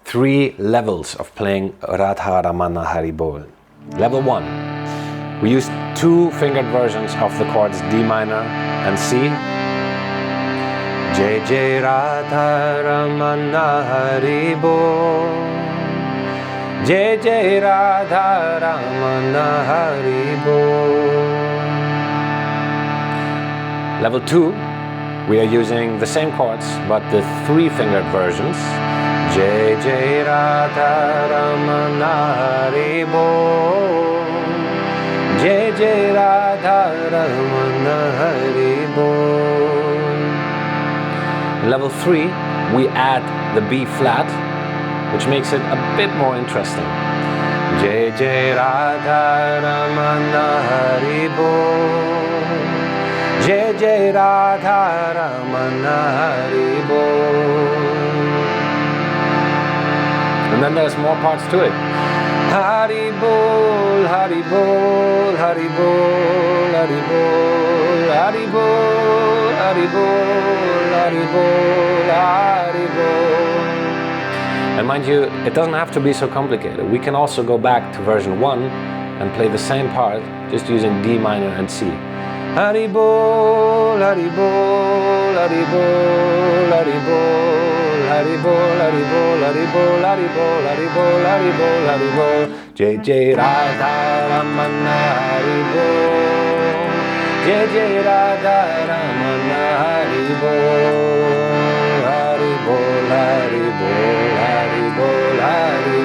3 levels of playing Radha Ramana Haribol. Level 1. We use 2 fingered versions of the chords D minor and C. Jai Jai Radha Ramana Haribol. Jai Jai Radha Ramana Haribol. Level 2, we are using the same chords but the 3 fingered versions. Jai Jai Radha Ramana Haribol. Jai Jai Radha Ramana Haribol. Level 3, we add the B flat, which makes it a bit more interesting. Jai Jai Radha Ramana Haribol. Jai Jai Radha Ramana Haribol. And then there's more parts to it. Haribol, Haribol, Haribol, Haribol, Haribol, Haribol, Haribol, Haribol. And mind you, it doesn't have to be so complicated. We can also go back to version 1 and play the same part, just using D minor and C. Haribol, Haribol, Haribol, Haribol, Haribol, Haribol, Haribol, Haribol, Haribol, Haribol, Haribol. Jai Jai Radha Ramana Haribol. Jai Jai Radha Ramana Haribol. Haribol, Haribol, Haribol, Haribol.